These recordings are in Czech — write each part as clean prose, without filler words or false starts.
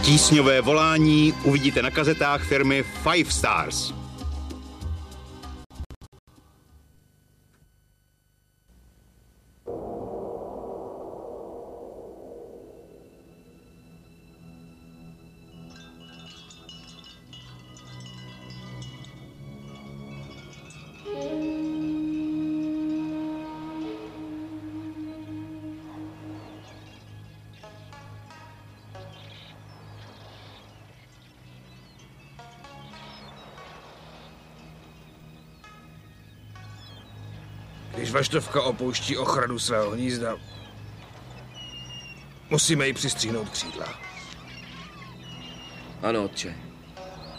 Tísňové volání uvidíte na kazetách firmy Five Stars. Když vaštovka opouští ochranu svého hnízda, musíme jí přistříhnout křídla. Ano, otče.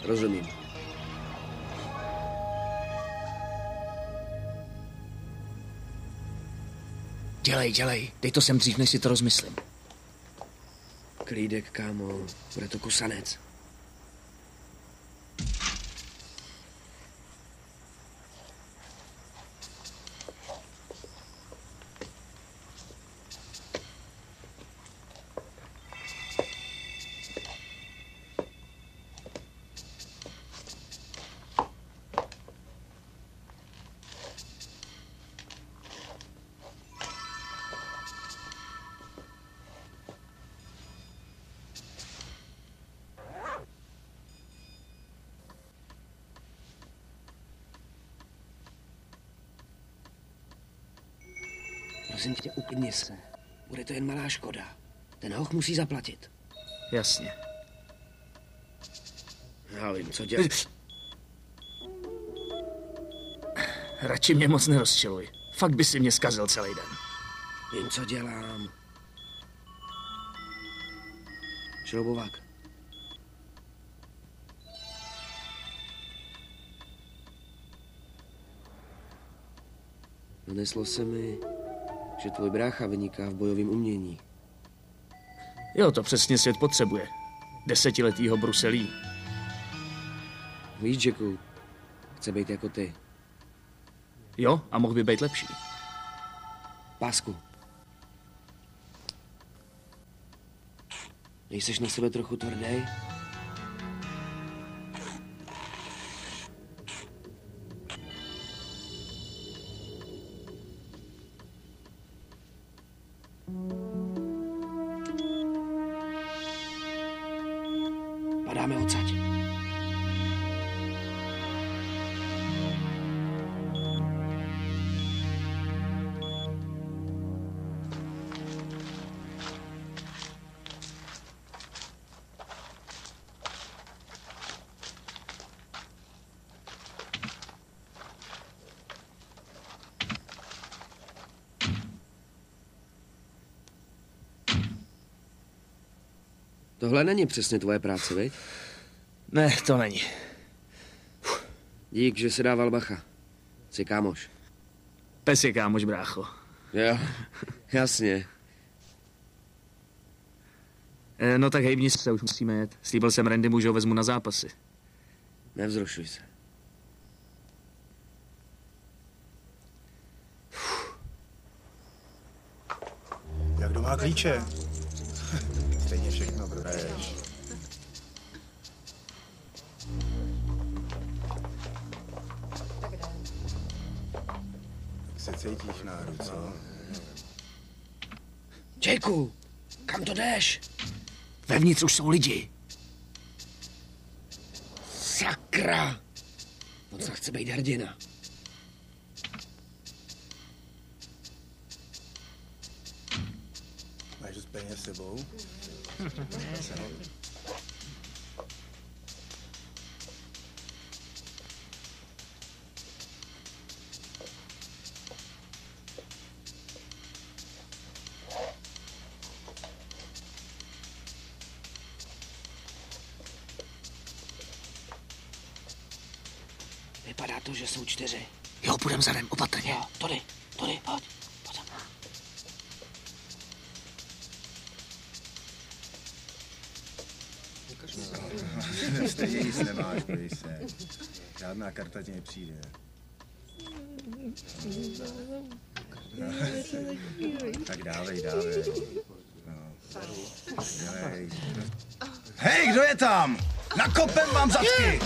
Rozumím. Dělej. Dej to sem dřív, než si to rozmyslím. Klídek, kámo. Bude to kusanec. Prosím tě, uklidni se. Bude to jen malá škoda. Ten hoch musí zaplatit. Jasně. Já vím, co dělat. Radši mě moc nerozčiluj. Fakt by si mě zkazil celý den. Vím, co dělám. Šroubovák. Doneslo se mi, že tvůj brácha vyniká v bojovém umění. Jo, to přesně svět potřebuje. 10letýho Bruselí. Víš, Jacku, chce být jako ty. Jo, a mohl by být lepší. Pásku. Nejseš na sebe trochu tvrdý? Padáme odsaď. Tohle není přesně tvoje práce, viď? Ne, to není. Dík, že si dával bacha. Jsi kámoš. Pes je kámoš, brácho. Jo, jasně. No tak hejbni se, už musíme jet. Slíbil jsem Randymu, že ho vezmu na zápasy. Nevzrušuj se. Jak kdo má klíče? Stejně všechno prodaješ. Tak se cítíš v náru, co? Jacku, kam to jdeš? Vevnitř už jsou lidi. Sakra! On se chce být hrdina. Máš dost peněz s sebou? Vypadá to, že jsou 4. Jo, půjdem zadem, opatrně. Jo, tudy, pojď. Stejně nic nemáš, boj se. Žádná karta ti nepřijde. Tak dávej. No. Dělej. Hej, kdo je tam? Nakopem vám zadky!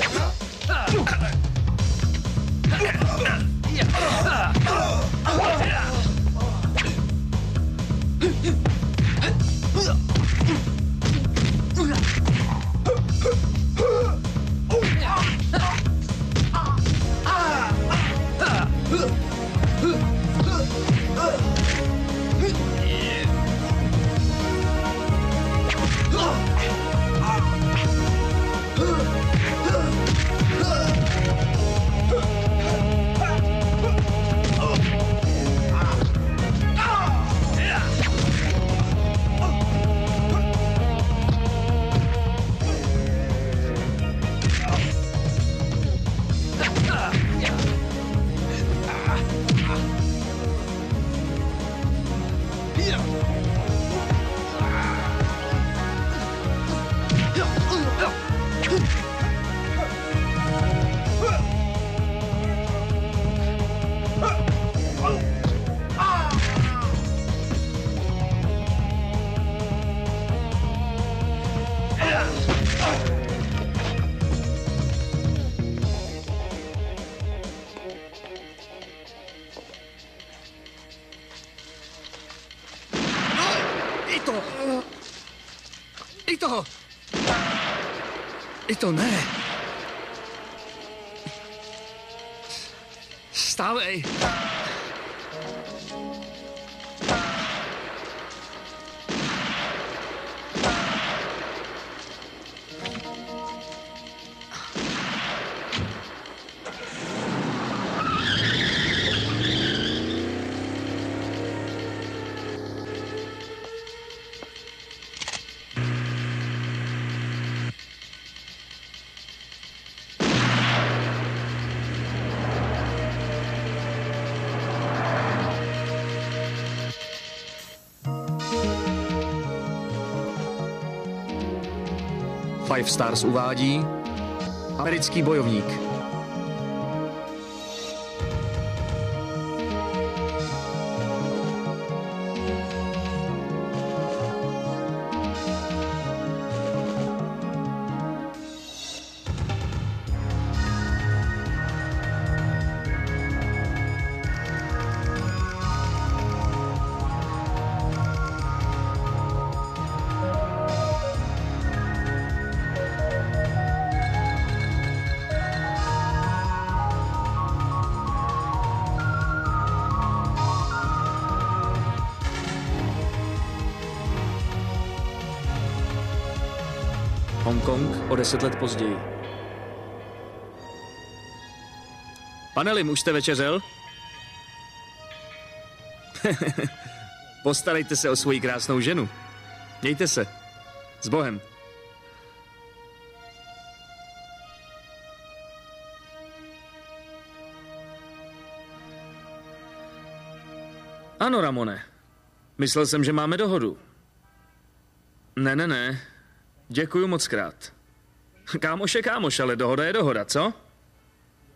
I to ne. Stávej. Five Stars uvádí americký bojovník. Hongkong o 10 let později. Pane Lim, už jste večeřel? Postarejte se o svoji krásnou ženu. Mějte se. S Bohem. Ano, Ramone. Myslel jsem, že máme dohodu. Ne. Děkuju moc krát. Kámoš je kámoš, ale dohoda je dohoda, co?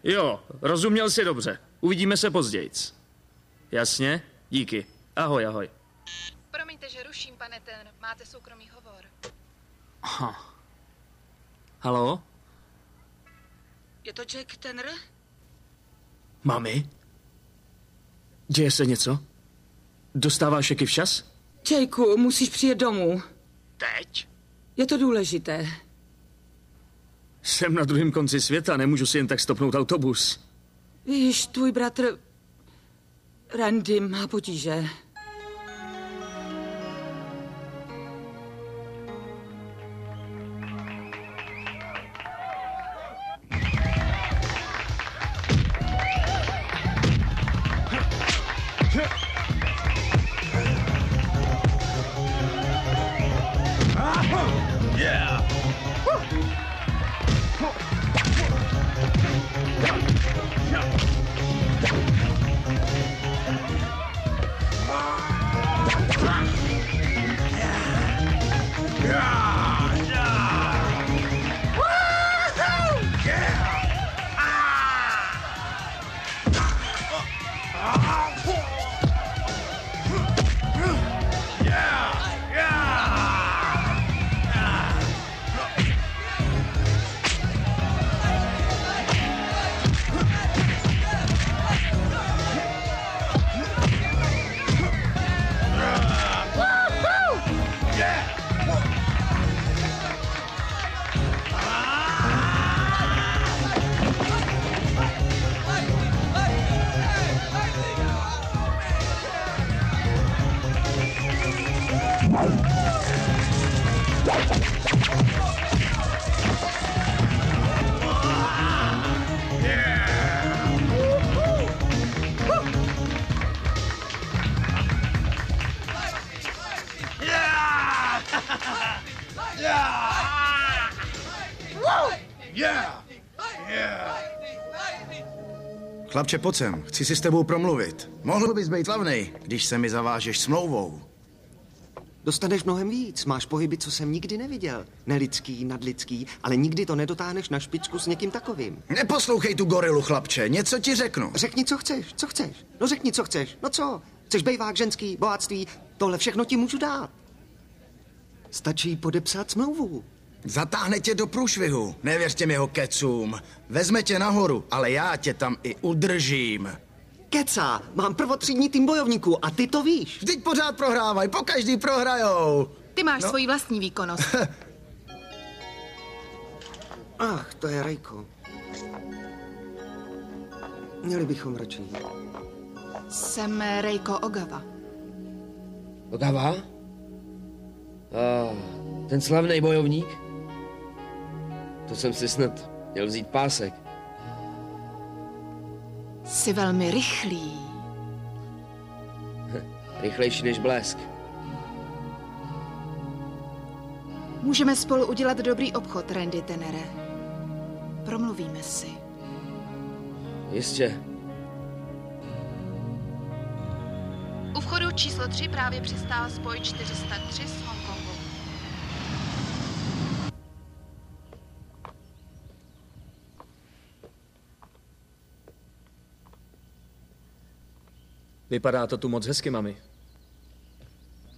Jo, rozuměl jsi dobře. Uvidíme se pozdějc. Jasně? Díky. Ahoj. Promiňte, že ruším, pane Tenr. Máte soukromý hovor. Aha. Haló? Je to Jack Tenr? Mami? Děje se něco? Dostáváš šeky včas? Jakeu, musíš přijet domů. Teď? Je to důležité. Jsem na druhém konci světa, nemůžu si jen tak stopnout autobus. Víš, tvůj bratr Randy má potíže. Chlapče, pojď sem, chci si s tebou promluvit. Mohl bys být slavnej, když se mi zavážeš smlouvou. Dostaneš mnohem víc, máš pohyby, co jsem nikdy neviděl. Nelidský, nadlidský, ale nikdy to nedotáhneš na špičku s někým takovým. Neposlouchej tu gorilu, chlapče, něco ti řeknu. Řekni, co chceš. No řekni, co chceš. No co? Chceš bejvák, ženský, bohatství, tohle všechno ti můžu dát. Stačí podepsat smlouvu. Zatáhne tě do průšvihu, nevěř těm jeho kecům. Vezme tě nahoru, ale já tě tam i udržím. Kecá, mám prvotřídní tým bojovníků a ty to víš. Vždyť pořád prohrávaj, pokaždý prohrajou. Ty máš svoji vlastní výkonnost. Ach, to je Rejko. Měli bychom radši jít. Jsem Reiko Ogawa. Ogawa? Ten slavný bojovník? To jsem si snad měl vzít pásek. Jsi velmi rychlý. Rychlejší než blesk. Můžeme spolu udělat dobrý obchod, Randy Tennere. Promluvíme si. Jistě. U vchodu číslo 3 právě přistál spoj 403 z Hongkongu. Vypadá to tu moc hezky, mami.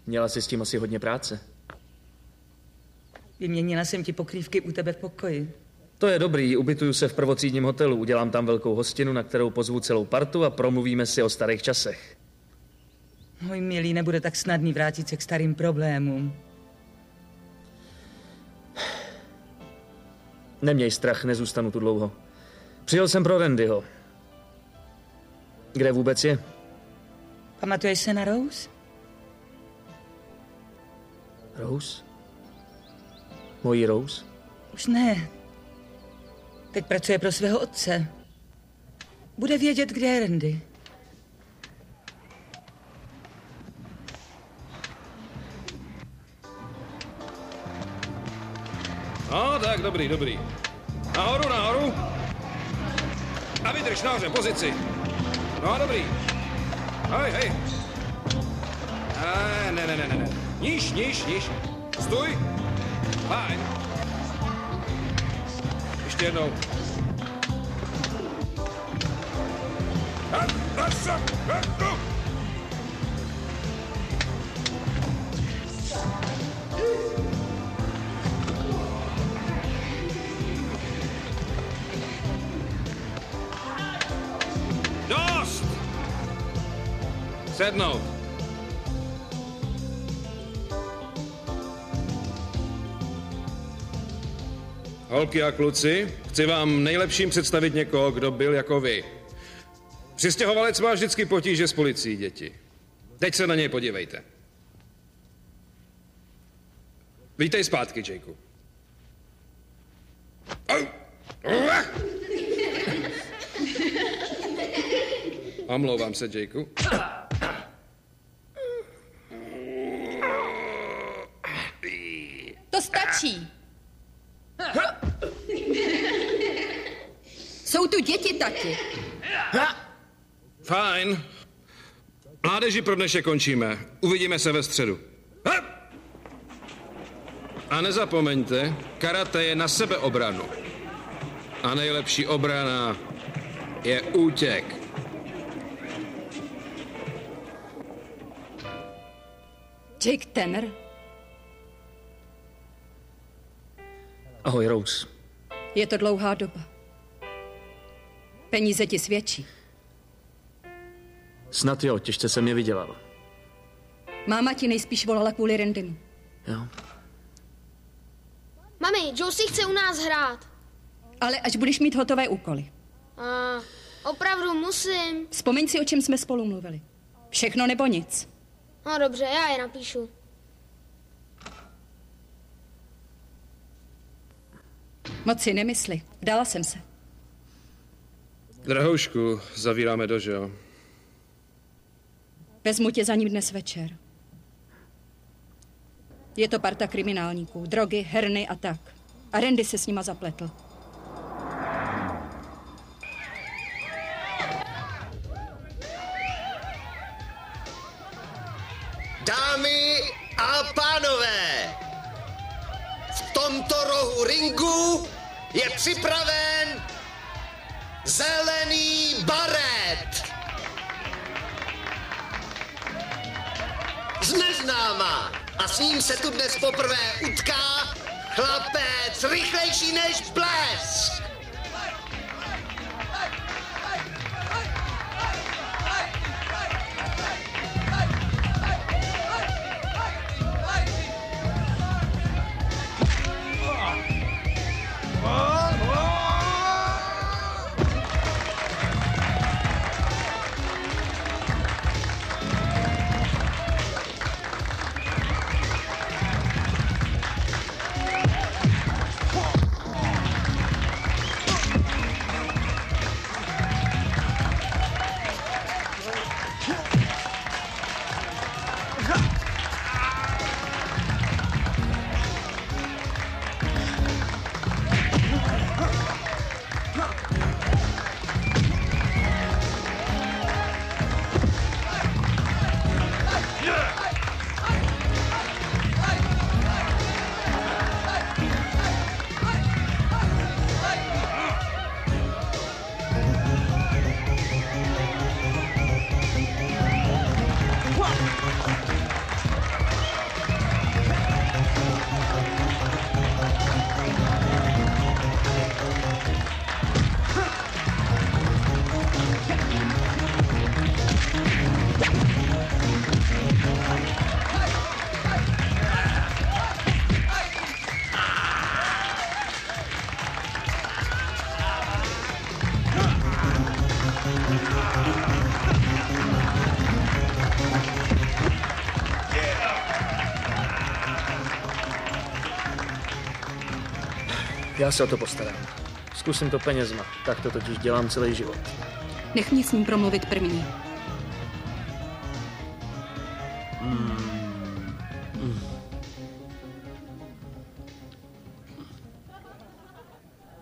Měla jsi s tím asi hodně práce. Vyměnila jsem ti pokrývky u tebe v pokoji. To je dobrý, ubytuju se v prvotřídním hotelu, udělám tam velkou hostinu, na kterou pozvu celou partu a promluvíme si o starých časech. Můj milý, nebude tak snadný vrátit se k starým problémům. Neměj strach, nezůstanu tu dlouho. Přijel jsem pro Randyho. Kde vůbec je? Pamatuješ se na Rose? Rose? Mojí Rose? Už ne. Teď pracuje pro svého otce. Bude vědět, kde je Randy. No, tak, dobrý. Nahoru. A vydrž nahoře, pozici. No, dobrý. Hej. Ne. Níž. Stůj. Fajn. Ještě jednou. Dost! Sednout. Holky a kluci, chci vám nejlepším představit někoho, kdo byl jako vy. Přistěhovalec má vždycky potíže s policií, děti. Teď se na něj podívejte. Vítej zpátky, Jakeu. Omlouvám se, Jakeu. To stačí. Jsou tu děti, tati. Fajn. Mládeži pro dnešek končíme. Uvidíme se ve středu. A nezapomeňte, karate je na sebeobranu. A nejlepší obrana je útěk. Jake Tanner. Ahoj, Rose. Je to dlouhá doba. Peníze ti svědčí. Snad jo, těžce jsem je vydělal. Máma ti nejspíš volala kvůli Randymu. Jo. Mami, Joe si chce u nás hrát. Ale až budeš mít hotové úkoly. Opravdu musím. Vzpomeň si, o čem jsme spolu mluvili. Všechno nebo nic. No dobře, já je napíšu. Moc si nemysli. Vdala jsem se. Drahoušku, zavíráme dožo. Vezmu tě za ním dnes večer. Je to parta kriminálníků, drogy, herny a tak. A Randy se s nima zapletl. Dámy a pánové, v tomto rohu ringu je připraven zelený baret. Z neznáma a s ním se tu dnes poprvé utká chlapec rychlejší než blesk. Já se o to postarám. Zkusím to penězma, tak to totiž dělám celý život. Nech mě s ním promluvit první.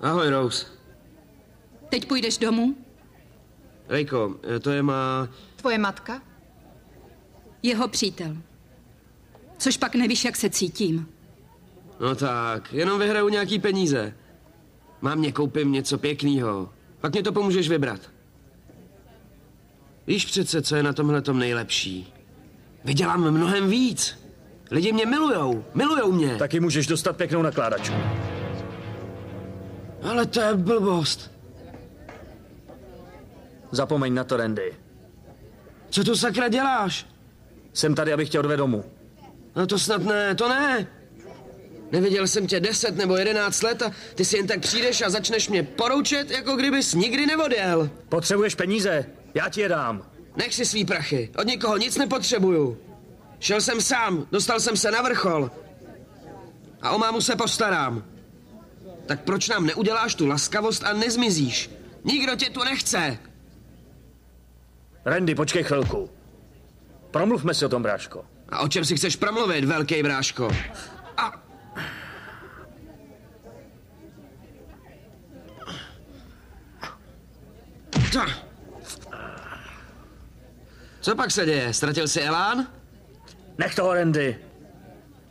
Ahoj, Rose. Teď půjdeš domů? Rejko, to je Tvoje matka? Jeho přítel. Což pak nevíš, jak se cítím. No tak, jenom vyhraju nějaký peníze. Mámě koupím něco pěknýho. Pak mě to pomůžeš vybrat. Víš přece, co je na tomhletom nejlepší. Vydělám mnohem víc. Lidi mě milujou mě. Taky můžeš dostat pěknou nakládačku. Ale to je blbost. Zapomeň na to, Randy. Co tu sakra děláš? Jsem tady, abych tě odvedl domů. No to snad ne, to ne. Neviděl jsem tě 10 nebo 11 let a ty si jen tak přijdeš a začneš mě poroučet, jako kdybys nikdy neodjel. Potřebuješ peníze? Já ti je dám. Nech si svý prachy, od nikoho nic nepotřebuju. Šel jsem sám, dostal jsem se na vrchol. A o mámu se postarám. Tak proč nám neuděláš tu laskavost a nezmizíš? Nikdo tě tu nechce. Randy, počkej chvilku. Promluvme si o tom, bráško. A o čem si chceš promluvit, velký bráško? A... Co pak se děje? Ztratil jsi elán? Nech toho, Randy.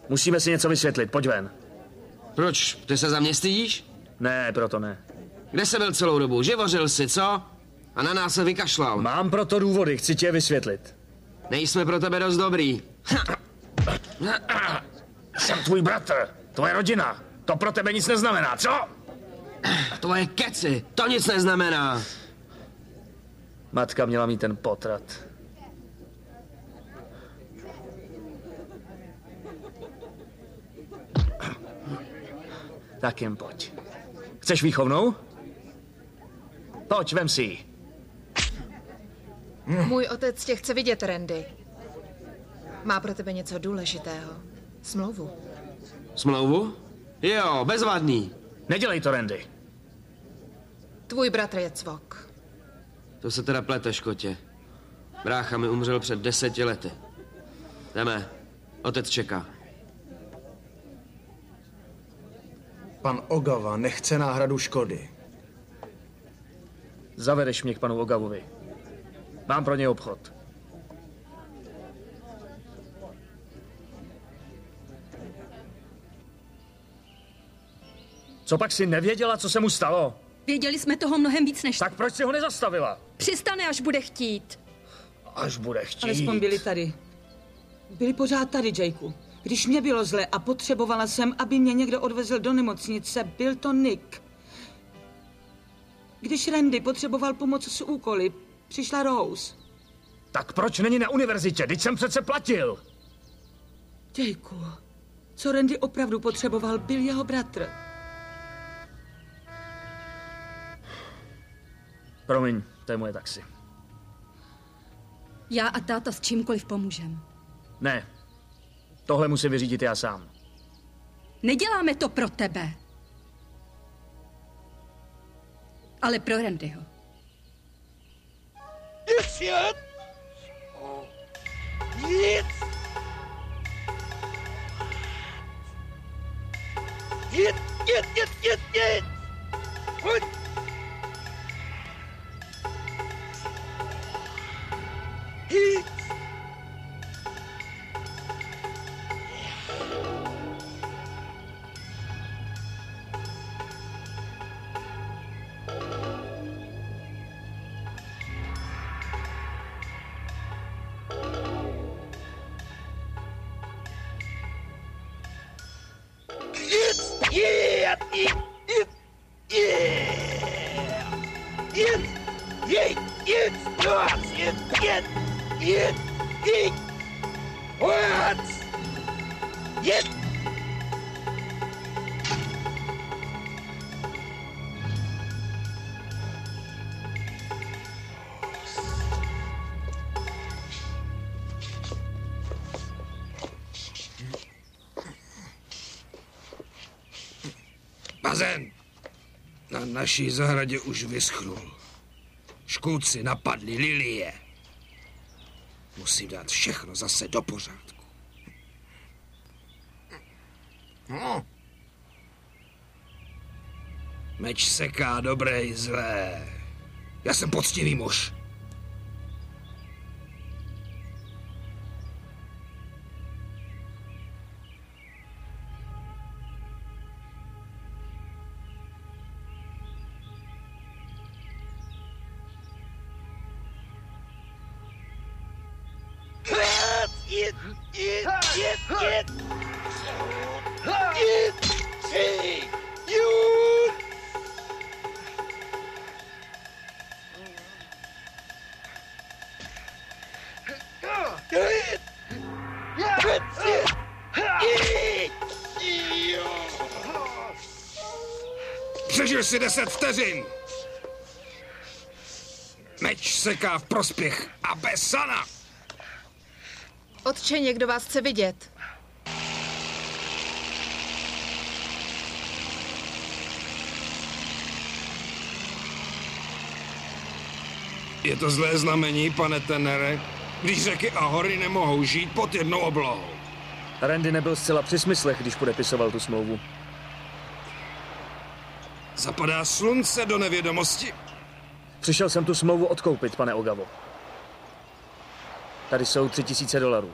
Musíme si něco vysvětlit, pojď ven. Proč? Ty se za mě stydíš? Ne, proto ne. Kde jsi byl celou dobu? Živořil jsi, co? A na nás se vykašlal. Mám proto důvody, chci ti je vysvětlit. Nejsme pro tebe dost dobrý. Jsem tvůj bratr, tvoje rodina. To pro tebe nic neznamená, co? Tvoje keci, to nic neznamená. Matka měla mít ten potrat. Tak jen pojď. Chceš výchovnou? Pojď, vem si ji. Můj otec tě chce vidět, Randy. Má pro tebe něco důležitého. Smlouvu. Smlouvu? Jo, bezvadný. Nedělej to, Randy. Tvůj bratr je cvok. To se teda pleteš, kotě. Brácha mi umřel před 10 lety. Jdeme, otec čeká. Pan Ogawa nechce náhradu škody. Zavedeš mě k panu Ogavovi. Mám pro něj obchod. Co pak si nevěděla, co se mu stalo? Věděli jsme toho mnohem víc než... Tak proč si ho nezastavila? Přistane, až bude chtít. Až bude chtít. Alespoň byli tady. Byli pořád tady, Jakeu. Když mě bylo zle a potřebovala jsem, aby mě někdo odvezl do nemocnice, byl to Nick. Když Randy potřeboval pomoc s úkoly, přišla Rose. Tak proč není na univerzitě? Vždyť jsem přece platil. Jakeu, co Randy opravdu potřeboval, byl jeho bratr. Promiň, to je moje taxi. Já a táta s čímkoliv pomůžem. Ne, tohle musím vyřídit já sám. Neděláme to pro tebe. Ale pro Randyho. Bazén na naší zahradě už vyschnul. Škůdci napadli lilie. Musím dát všechno zase do pořádku. Meč seká dobré i zlé. Já jsem poctivý muž. Přežil si 10 vteřin. Meč seká v prospěch Abesana. Otče, někdo vás chce vidět. Je to zlé znamení, pane Tennere, když řeky a hory nemohou žít pod jednou oblohou. Randy nebyl zcela při smyslech, když podepisoval tu smlouvu. Zapadá slunce do nevědomosti. Přišel jsem tu smlouvu odkoupit, pane Ogavo. Tady jsou $3000.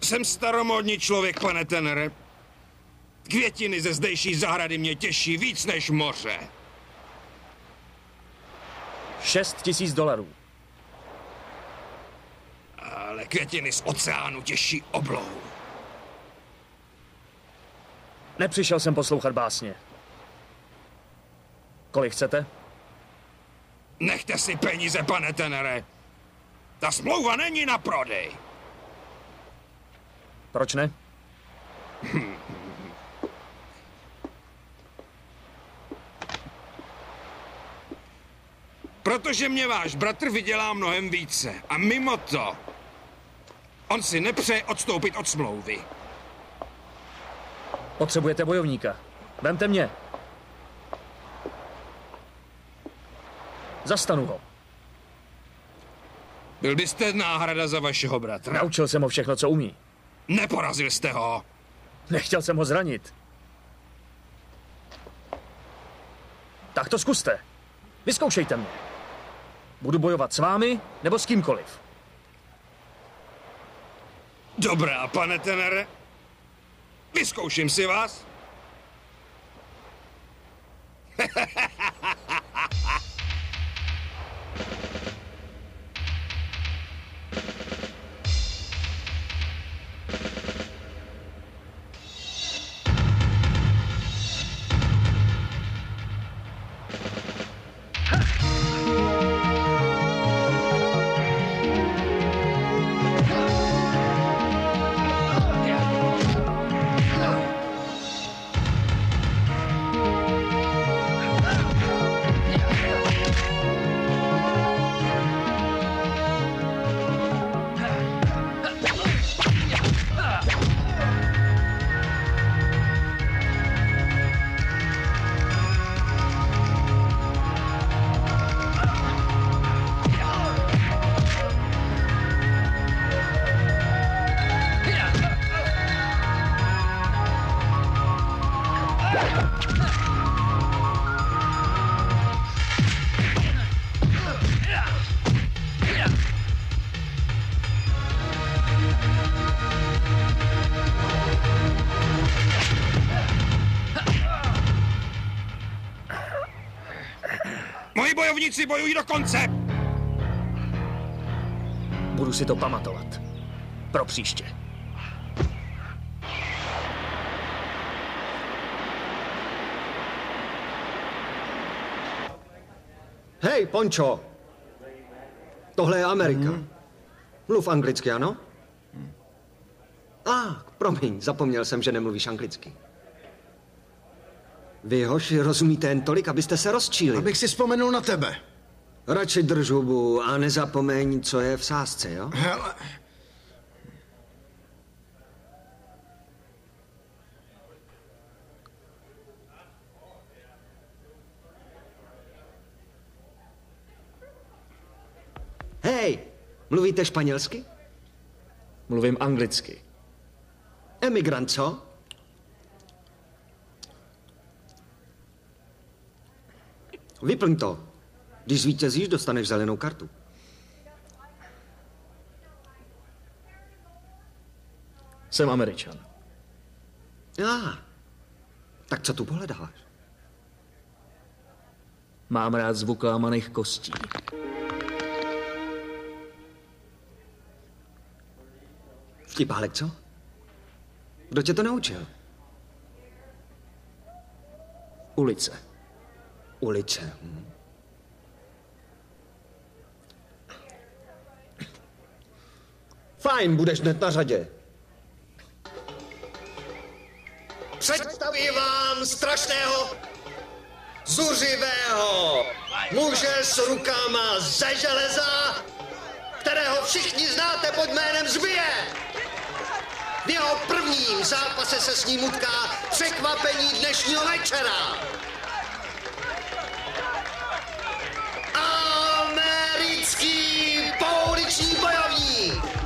Jsem staromódní člověk, pane Tennere. Květiny ze zdejší zahrady mě těší víc než moře. $6000. Ale květiny z oceánu těší oblohu. Nepřišel jsem poslouchat básně. Kolik chcete? Nechte si peníze, pane Tennere. Ta smlouva není na prodej. Proč ne? Protože mě váš bratr vydělá mnohem více. A mimo to, on si nepřeje odstoupit od smlouvy. Potřebujete bojovníka. Vemte mě. Zastanu ho. Byl byste náhrada za vašeho bratra? Naučil jsem ho všechno, co umí. Neporazil jste ho. Nechtěl jsem ho zranit. Tak to zkuste. Vyzkoušejte mě. Budu bojovat s vámi nebo s kýmkoliv. Dobrá, pane tenere. Vyzkouším si vás. Moji bojovníci bojují do konce! Budu si to pamatovat. Pro příště. Hej, Pončo! Tohle je Amerika. Mluv anglicky, ano? Promiň, zapomněl jsem, že nemluvíš anglicky. Vy, hoši, rozumíte jen tolik, abyste se rozčíli. Abych si vzpomenul na tebe. Radši drž hubu a nezapomeň, co je v sázce, jo? Hele. Hej, mluvíte španělsky? Mluvím anglicky. Emigrant, co? Vyplň to. Když zvítězíš, dostaneš zelenou kartu. Jsem Američan. Tak co tu pohledáš? Mám rád zvuk lámaných kostí. Vtipálek, co? Kdo tě to naučil? Ulice. Ulice. Fajn, budeš hned na řadě. Představí vám strašného, zuřivého muže s rukama ze železa, kterého všichni znáte pod jménem Zbije. V jeho prvním zápase se s ním utká překvapení dnešního večera. Americký pouliční bojovník.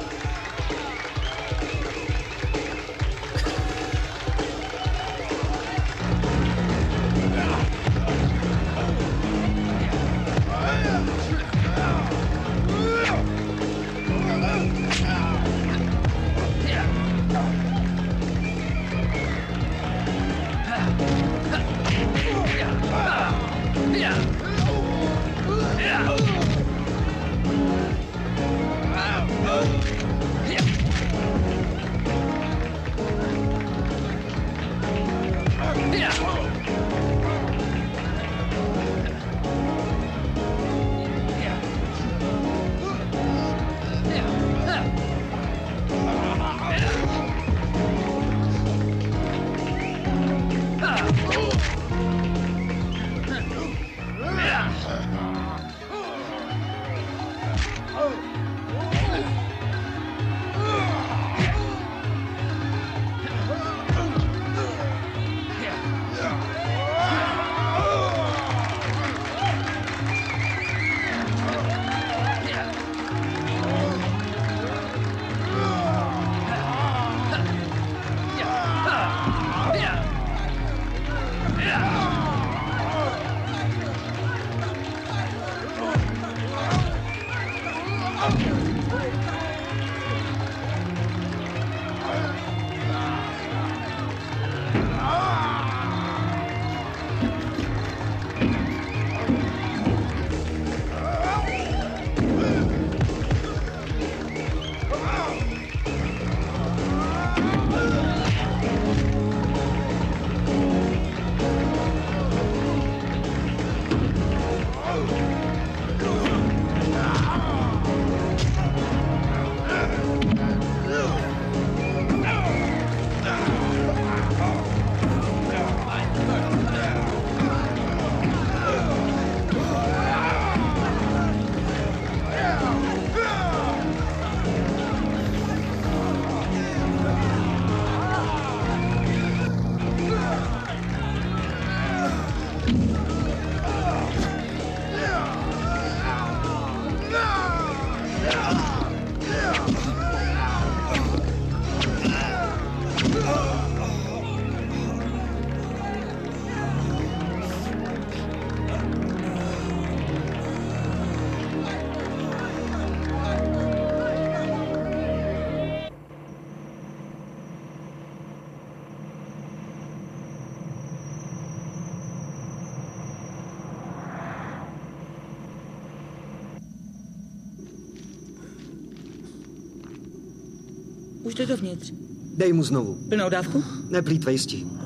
Už jde dovnitř. Dej mu znovu. Plnou dávku? Neplýtvej s tím.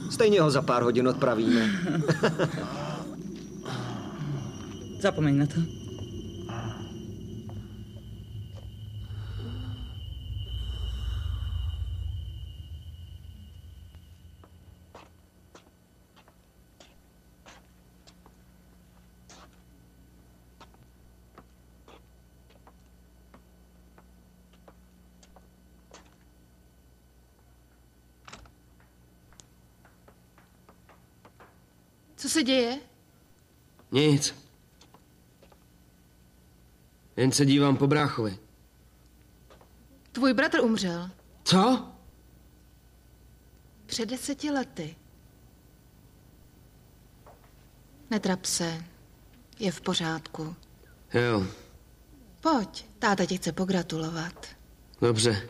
Stejně ho za pár hodin odpravíme. Zapomeň na to. Co se děje? Nic. Jen se dívám po bráchovi. Tvůj bratr umřel. Co? Před 10 lety. Netrap se. Je v pořádku. Jo, Pojď, táta ti chce pogratulovat. dobře.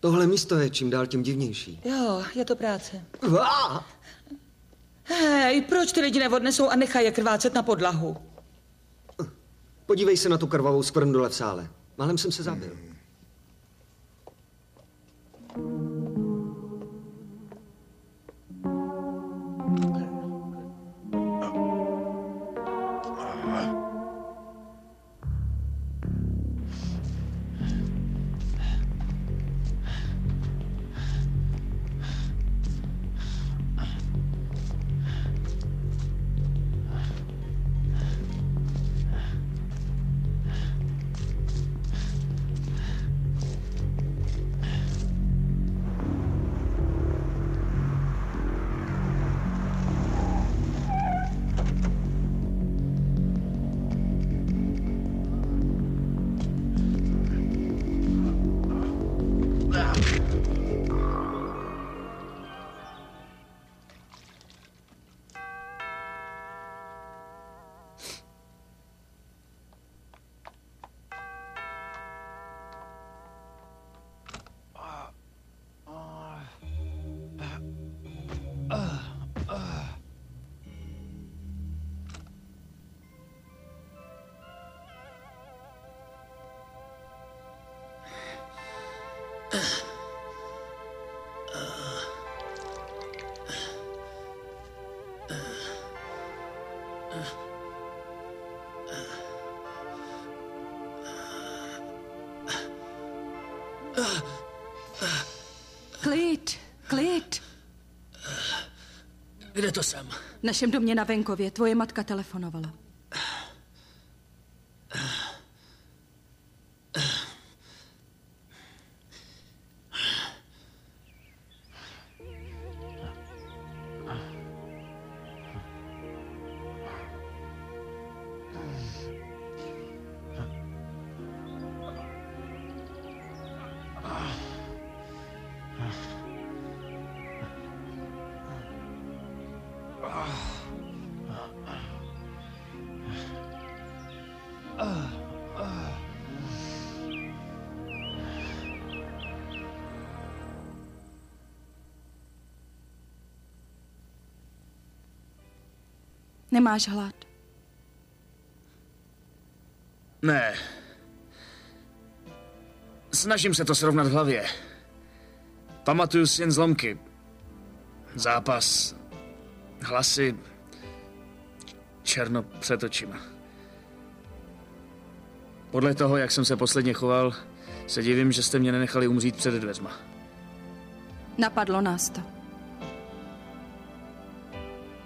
Tohle místo je čím dál tím divnější. Jo, je to práce. Uá! Hej, proč ty lidi neodnesou a nechají je krvácet na podlahu? Podívej se na tu krvavou skvrnu dole v sále. Málem jsem se zabil. Klid. Kde to jsem? V našem domě na venkově. Tvoje matka telefonovala. Nemáš hlad? Ne. Snažím se to srovnat v hlavě. Pamatuju si jen zlomky. Zápas. Hlasy. Černo před očima. Podle toho, jak jsem se posledně choval, se divím, že jste mě nenechali umřít před dveřma. Napadlo nás to.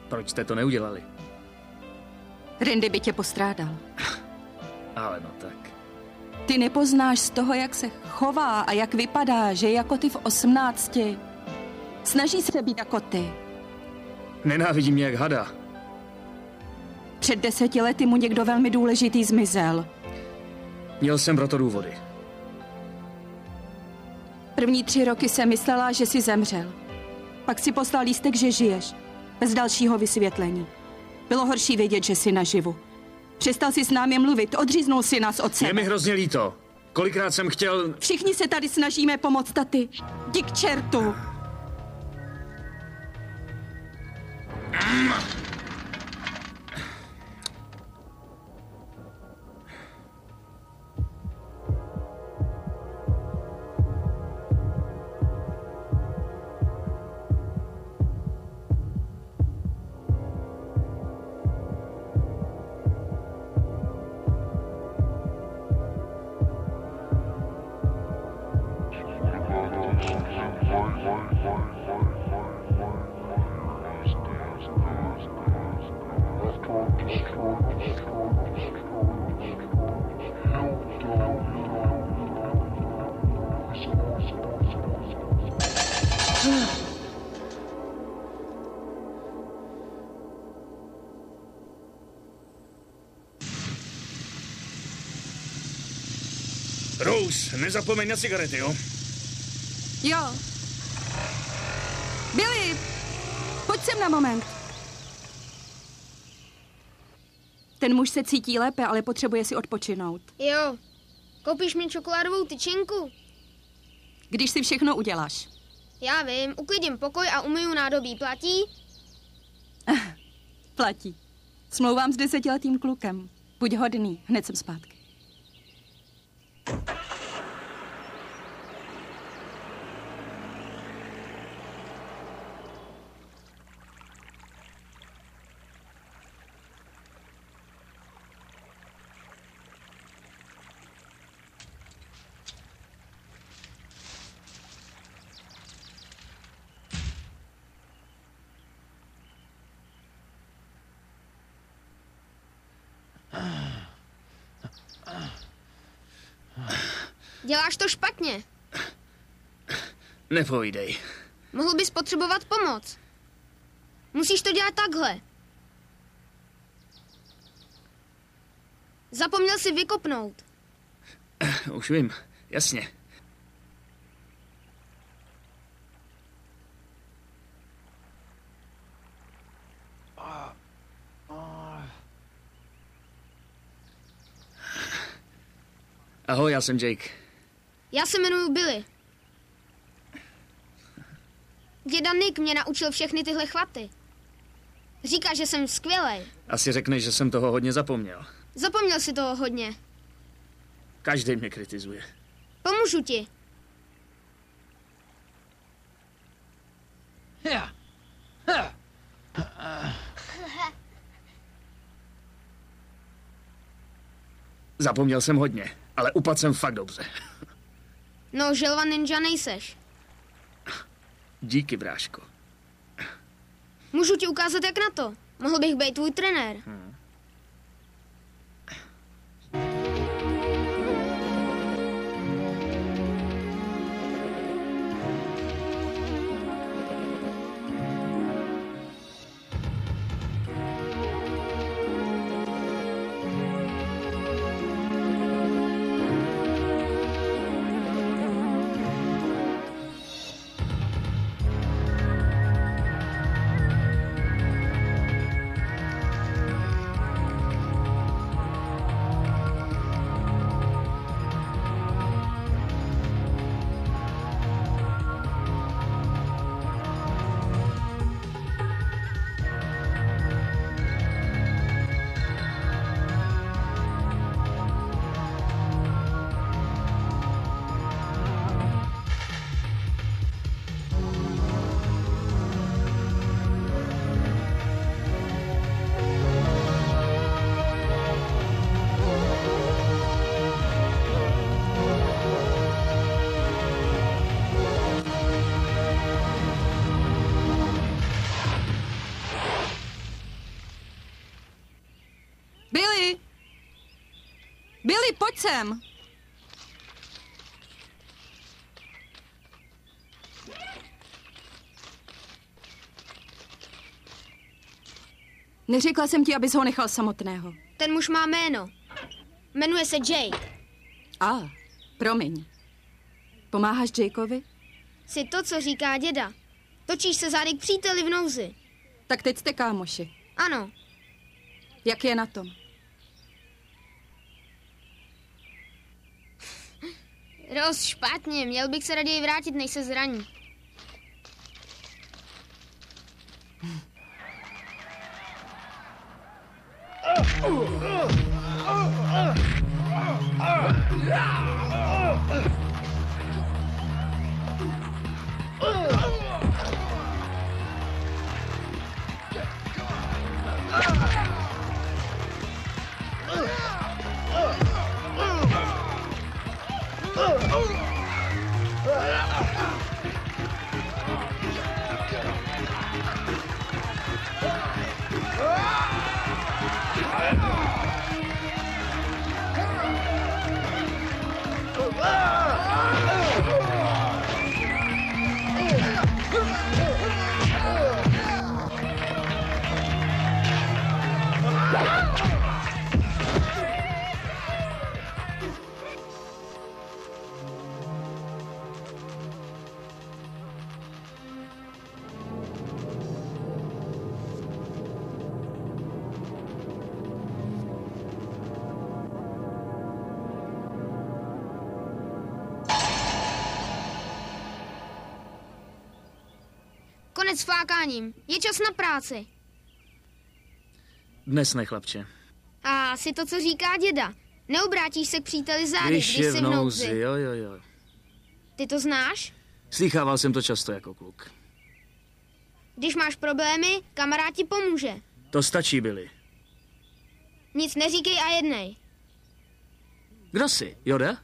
Proč jste to neudělali? Randy by tě postrádal. Ale no tak. Ty nepoznáš z toho, jak se chová a jak vypadá, že jako ty v 18. Snaží se být jako ty. Nenávidí mě jak hada. Před 10 lety mu někdo velmi důležitý zmizel. Měl jsem proto důvody. První 3 roky jsem myslela, že jsi zemřel. Pak si poslal lístek, že žiješ. Bez dalšího vysvětlení. Bylo horší vědět, že jsi naživu. Přestal si s námi mluvit, odříznul si nás od sebe. Je mi hrozně líto. Kolikrát jsem chtěl... Všichni se tady snažíme pomoct, taty. Jdi k čertu. Rose, nezapomeň na cigarety, jo? Jo. Billy, pojď sem na moment. Ten muž se cítí lépe, ale potřebuje si odpočinout. Jo. Koupíš mi čokoládovou tyčinku? Když si všechno uděláš. Já vím, uklidím pokoj a umyju nádobí. Platí? Platí. Smlouvám s 10letým klukem. Buď hodný, hned jsem zpátky. Děláš to špatně. Nepovídej. Mohl bys potřebovat pomoc. Musíš to dělat takhle. Zapomněl jsi vykopnout. Už vím, jasně. Ahoj, já jsem Jake. Já se jmenuji Billy. Děda Nick mě naučil všechny tyhle chvaty. Říká, že jsem skvělej. Asi řekneš, že jsem toho hodně zapomněl. Zapomněl si toho hodně. Každý mě kritizuje. Pomůžu ti. Zapomněl jsem hodně, ale upadl jsem fakt dobře. No, želva ninja nejseš. Díky, bráško. Můžu ti ukázat, jak na to. Mohl bych být tvůj trenér. Billy, pojď sem. Neřekla jsem ti, abys ho nechal samotného. Ten muž má jméno. Jmenuje se Jake. Promiň. Pomáháš Jakeovi? Jsi to, co říká děda. Točíš se zády k příteli v nouzi. Tak teď jste kámoši. Ano. Jak je na tom? Roz, špatně. Měl bych se raději vrátit, než se zraní. Konec s flákáním. Je čas na práci. Dnes ne, chlapče. A si to, co říká děda. Neobrátíš se k příteli zády, když jsi v nouzi. Jo. Ty to znáš? Slýchával jsem to často jako kluk. Když máš problémy, kamarád ti pomůže. To stačí, Billy. Nic neříkej a jednej. Kdo jsi, Yoda?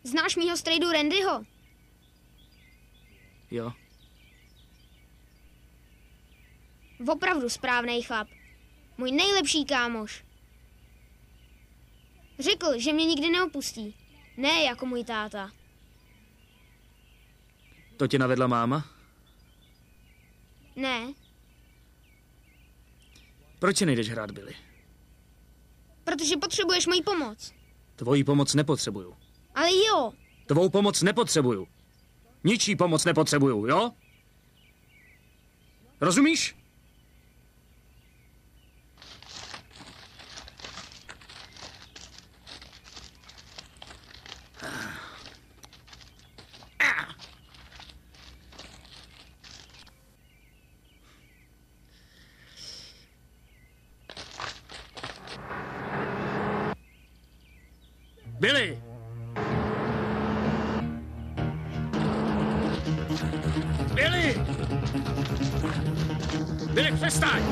Znáš mýho strejdu Randyho? Jo. Opravdu správnej chlap. Můj nejlepší kámoš. Řekl, že mě nikdy neopustí. Ne jako můj táta. To tě navedla máma? Ne. Proč si nejdeš hrát, Billy? Protože potřebuješ moji pomoc. Tvoji pomoc nepotřebuju. Ale jo. Tvou pomoc nepotřebuju. Ničí pomoc nepotřebuju, jo? Rozumíš? Billy! Billy! Billy, přestaň!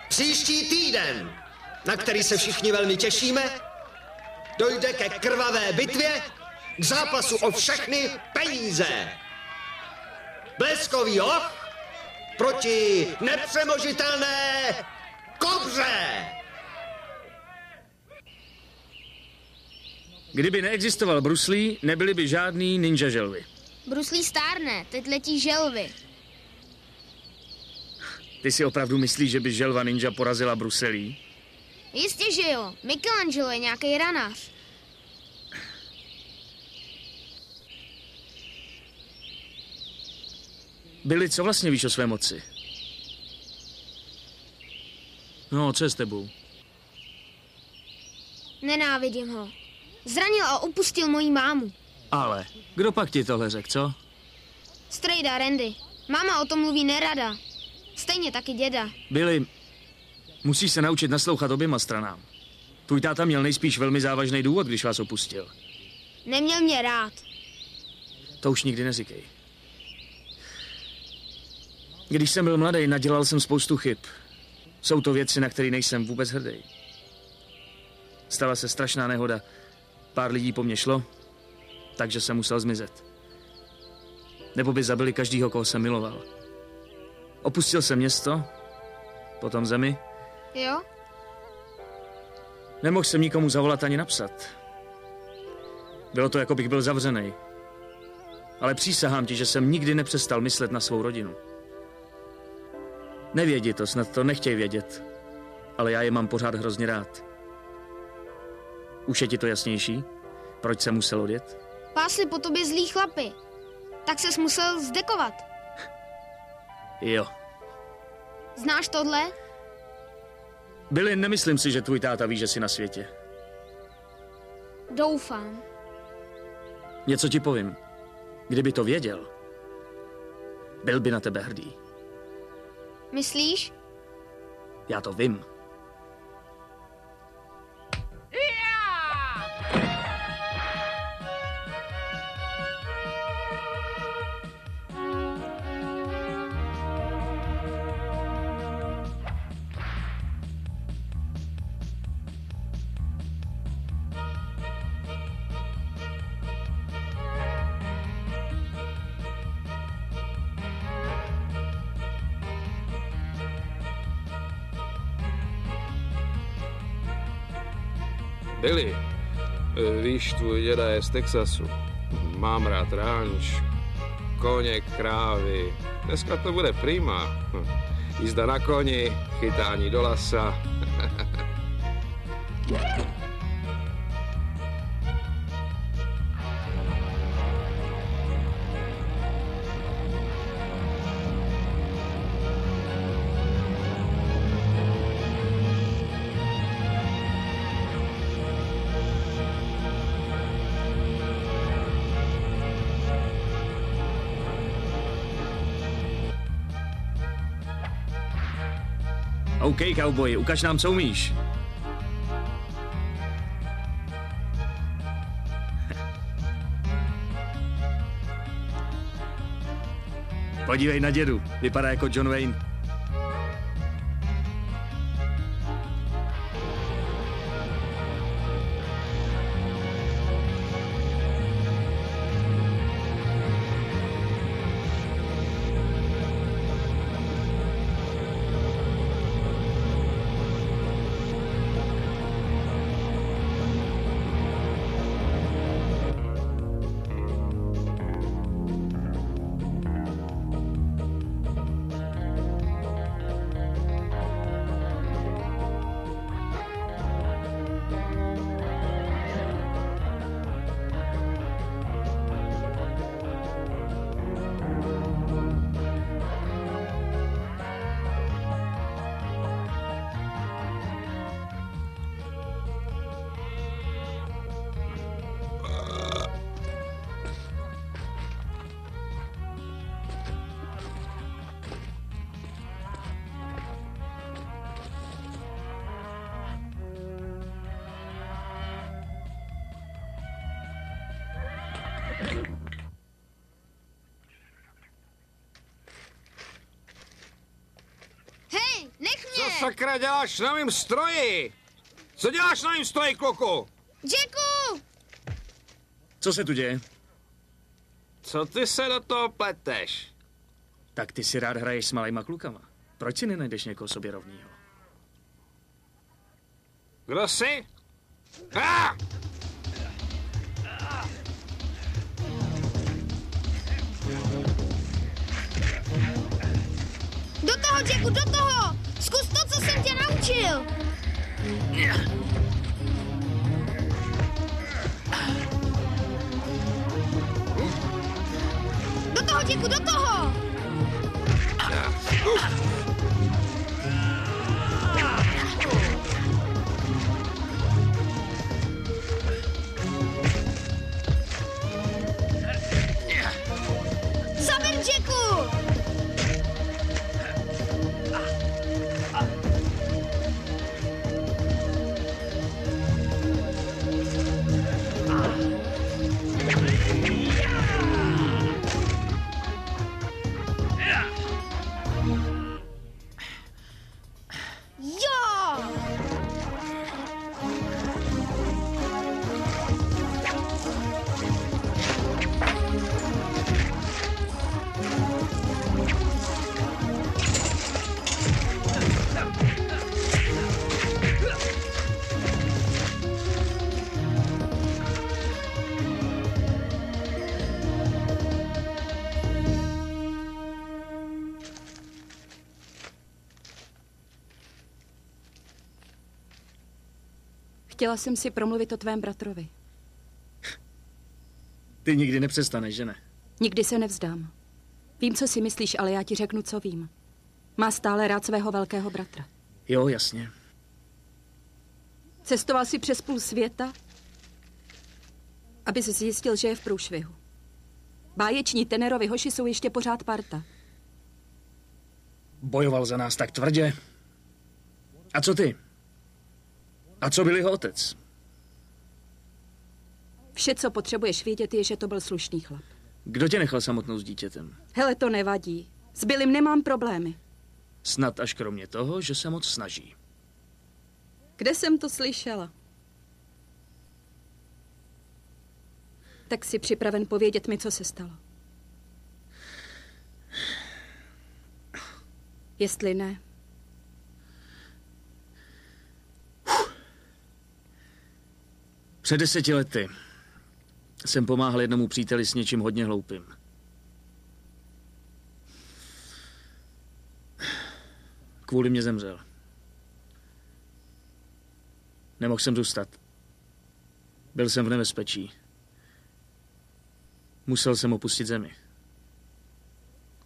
Příští týden, na který se všichni velmi těšíme, dojde ke krvavé bitvě, k zápasu o všechny peníze. Bleskový hoch proti nepřemožitelné kobře. Kdyby neexistoval Bruce Lee, nebyly by žádný ninja želvy. Bruce Lee stárne, teď letí želvy. Ty si opravdu myslíš, že by želva ninja porazila Bruce Lee? Jistě, že jo. Michelangelo je nějaký ranář. Billy, co vlastně víš o své moci? No, co je s tebou? Nenávidím ho. Zranil a opustil moji mámu. Ale, kdo pak ti tohle řekl, co? Strejda Randy. Máma o tom mluví nerada. Stejně taky děda. Billy, musíš se naučit naslouchat oběma stranám. Tvůj táta měl nejspíš velmi závažný důvod, když vás opustil. Neměl mě rád. To už nikdy neříkej. Když jsem byl mladý, nadělal jsem spoustu chyb. Jsou to věci, na které nejsem vůbec hrdý. Stala se strašná nehoda. Pár lidí po mně šlo, takže jsem musel zmizet. Nebo by zabili každýho, koho jsem miloval. Opustil jsem město, potom zemi. Jo? Nemohl jsem nikomu zavolat ani napsat. Bylo to, jako bych byl zavřený. Ale přísahám ti, že jsem nikdy nepřestal myslet na svou rodinu. Nevědí to, snad to nechtěj vědět. Ale já je mám pořád hrozně rád. Už je ti to jasnější? Proč jsem musel odjet? Pásli po tobě zlý chlapy. Tak ses musel zdekovat. Jo. Znáš tohle? Billy, nemyslím si, že tvůj táta ví, že jsi na světě. Doufám. Něco ti povím. Kdyby to věděl, byl by na tebe hrdý. Myslíš? Já to vím. Billy, víš, tvůj děda je z Texasu. Mám rád ranč, koně, krávy. Dneska to bude prima. Jízda na koni, chytání do lasa. OK, cowboy, ukaž nám, co umíš. Podívej na dědu, vypadá jako John Wayne. Hej, nech mě! Co sakra děláš na mém stroji? Co děláš na mém stroji, kluku? Jacku! Co se tu děje? Co ty se do toho pleteš? Tak ty si rád hraješ s malejma klukama. Proč si nenajdeš někoho sobě rovnýho? Kdo jsi? Ah! Do toho, Jacku, do toho! Zkus to, co jsem tě naučil! Do toho, Jacku, do toho! Zaber, Jacku! Jo! Chtěla jsem si promluvit o tvém bratrovi. Ty nikdy nepřestaneš, že ne? Nikdy se nevzdám. Vím, co si myslíš, ale já ti řeknu, co vím. Má stále rád svého velkého bratra. Jo, jasně. Cestoval si přes půl světa, aby si zjistil, že je v průšvihu. Báječní Tenerovi hoši jsou ještě pořád parta. Bojoval za nás tak tvrdě. A co ty? A co byl jeho otec? Vše, co potřebuješ vědět, je, že to byl slušný chlap. Kdo tě nechal samotnou s dítětem? Hele, to nevadí. S Billym nemám problémy. Snad až kromě toho, že se moc snaží. Kde jsem to slyšela? Tak jsi připraven povědět mi, co se stalo. Jestli ne... Před 10 lety jsem pomáhal jednomu příteli s něčím hodně hloupým. Kvůli mě zemřel. Nemohl jsem zůstat. Byl jsem v nebezpečí. Musel jsem opustit zemi.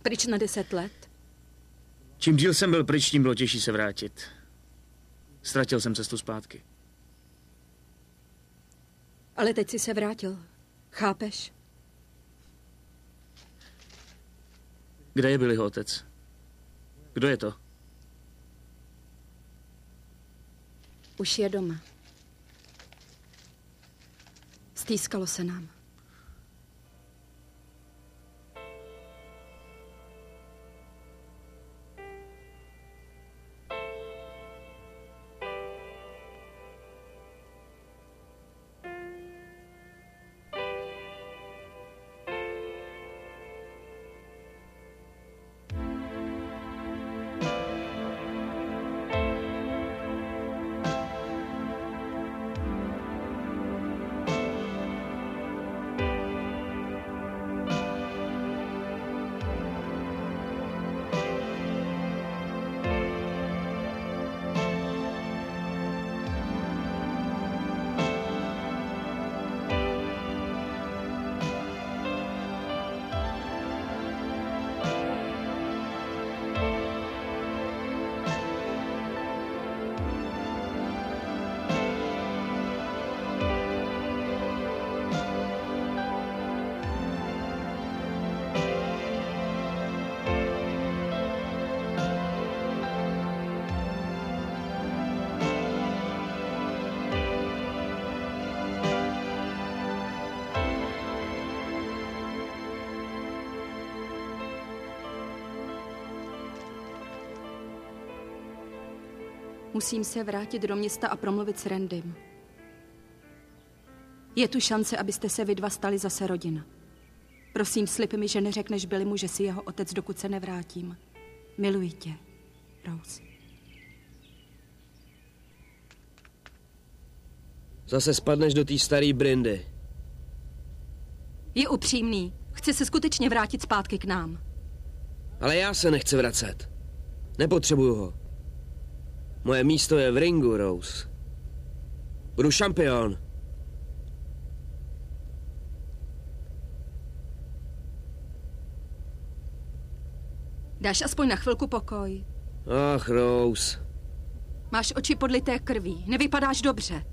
Pryč na 10 let? Čím díl jsem byl pryč, tím bylo těžší se vrátit. Ztratil jsem cestu zpátky. Ale teď jsi se vrátil. Chápeš? Kde je Billyho otec? Kdo je to? Už je doma. Stýskalo se nám. Musím se vrátit do města a promluvit s Randym. Je tu šance, abyste se vy dva stali zase rodina. Prosím, slib mi, že neřekneš Billymu, že jsi jeho otec, dokud se nevrátím. Miluji tě, Rose. Zase spadneš do té staré Brindy. Je upřímný. Chce se skutečně vrátit zpátky k nám. Ale já se nechci vracet. Nepotřebuju ho. Moje místo je v ringu, Rose. Budu šampion. Dáš aspoň na chvilku pokoj. Ach, Rose. Máš oči podlité krví. Nevypadáš dobře.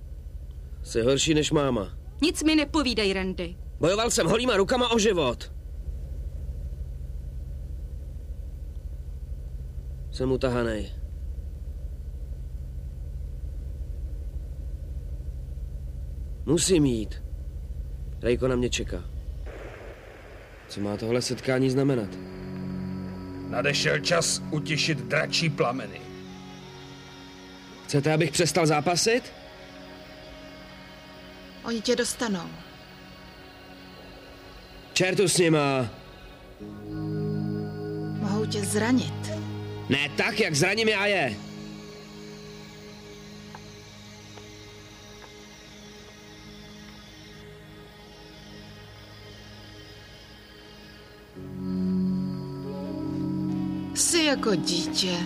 Jsi horší než máma. Nic mi nepovídej, Randy. Bojoval jsem holýma rukama o život. Jsem utahanej. Musím jít. Rejko na mě čeká. Co má tohle setkání znamenat? Nadešel čas utišit dračí plameny. Chcete, abych přestal zápasit? Oni tě dostanou. Čertu s nima. Mohou tě zranit. Ne tak, jak zraním já je. Jsi jako dítě.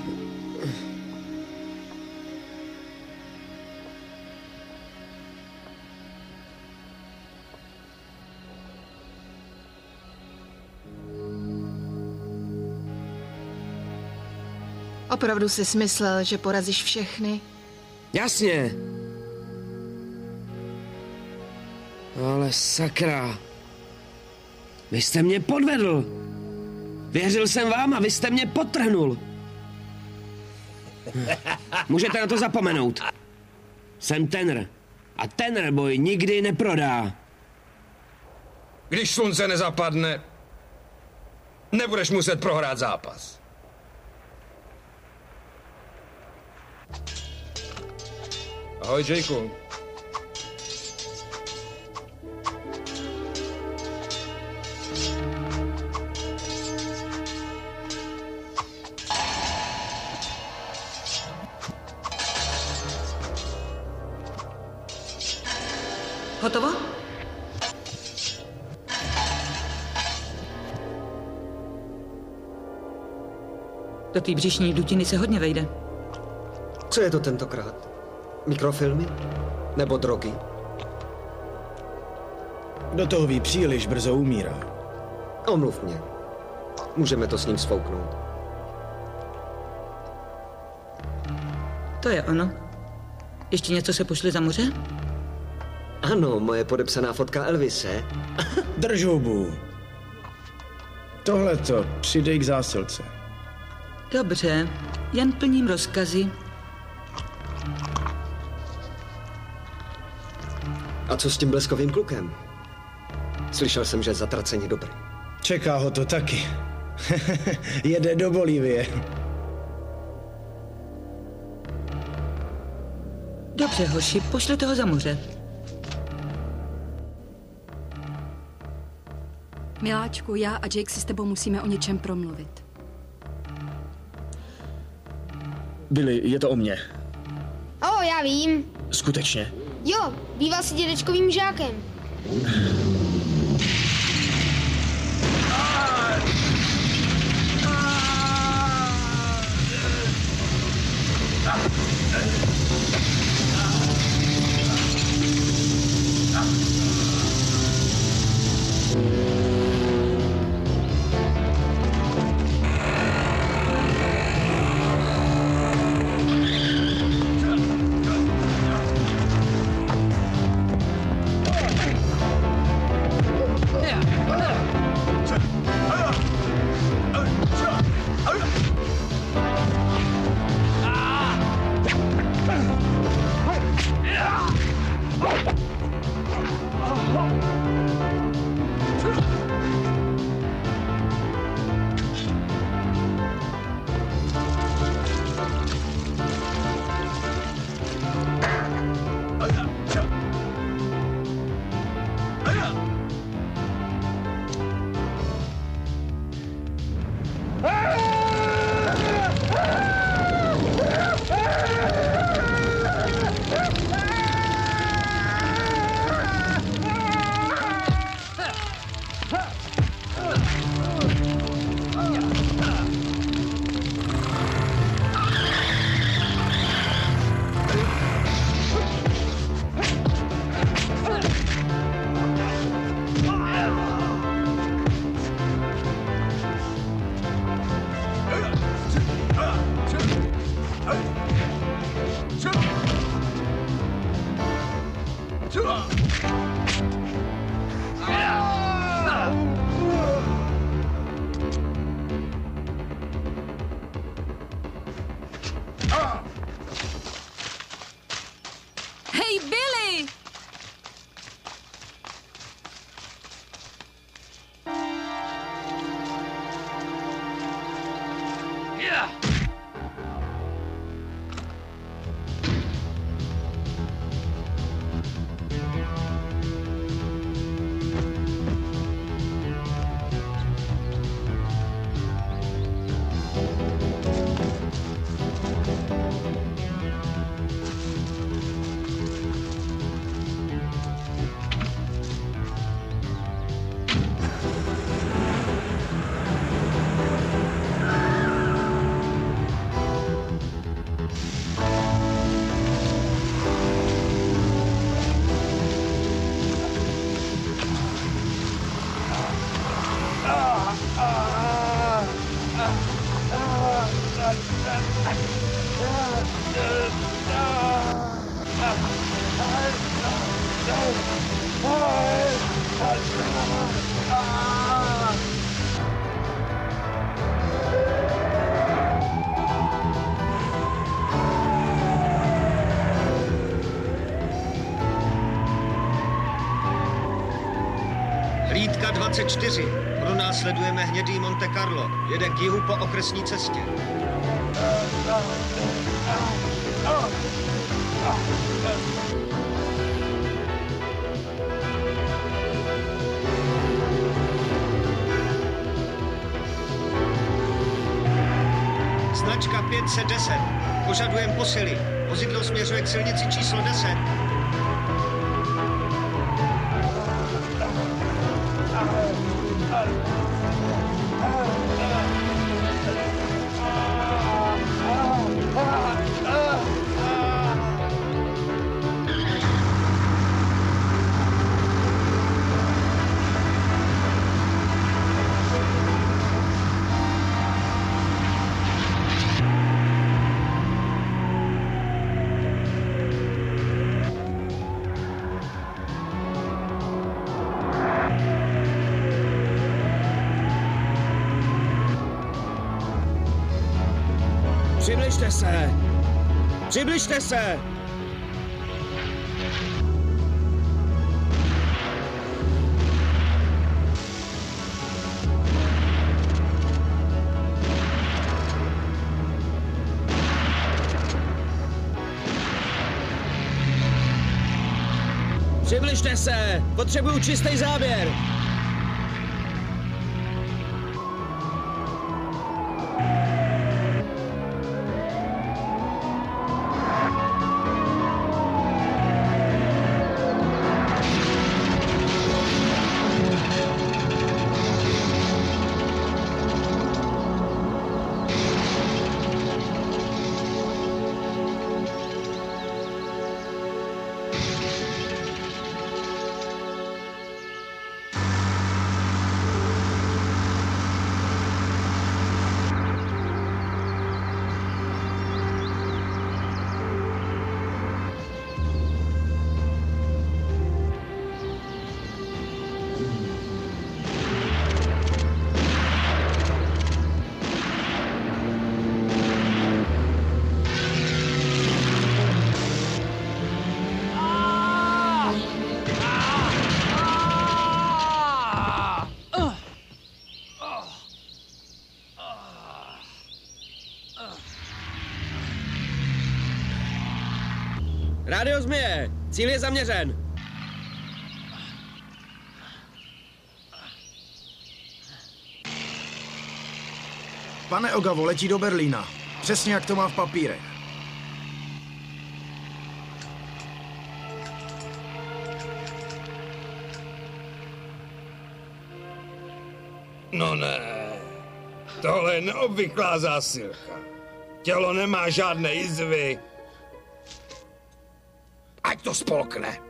Opravdu jsi myslel, že porazíš všechny? Jasně. Ale sakra. Vy jste mě podvedl. Věřil jsem vám a vy jste mě podtrhnul. Můžete na to zapomenout. Jsem tenr. A tenr boj nikdy neprodá. Když slunce nezapadne, nebudeš muset prohrát zápas. Ahoj, Jakeu. Hotovo? Do té břišní dutiny se hodně vejde. Co je to tentokrát? Mikrofilmy? Nebo drogy? Kdo toho ví příliš, brzo umírá. Omluv mě. Můžeme to s ním sfouknout. To je ono. Ještě něco se pošli za moře? Ano, moje podepsaná fotka Elvise. Drž hubu. Tohleto přidej k zásilce. Dobře, jen plním rozkazy. A co s tím bleskovým klukem? Slyšel jsem, že je zatraceně dobrý. Čeká ho to taky. Jede do Bolívie. Dobře, hoši, pošlete ho za moře. Miláčku, já a Jake si s tebou musíme o něčem promluvit. Billy, je to o mně. Já vím. Skutečně. Jo, býval si dědečkovým žákem. Hlídka 24. Pronásledujeme hnědý Monte Carlo. Jede k jihu po okresní cestě. Značka 510. Požadujeme posily. Vozidlo směřuje k silnici číslo 10. Přibližte se! Přibližte se! Přibližte se! Potřebuju čistý záběr! Rádio Zmije, cíl je zaměřen. Pane Ogavo, letí do Berlína. Přesně jak to má v papírech. No ne, tohle je neobvyklá zásilka. Tělo nemá žádné jizvy. Ať to spolkne.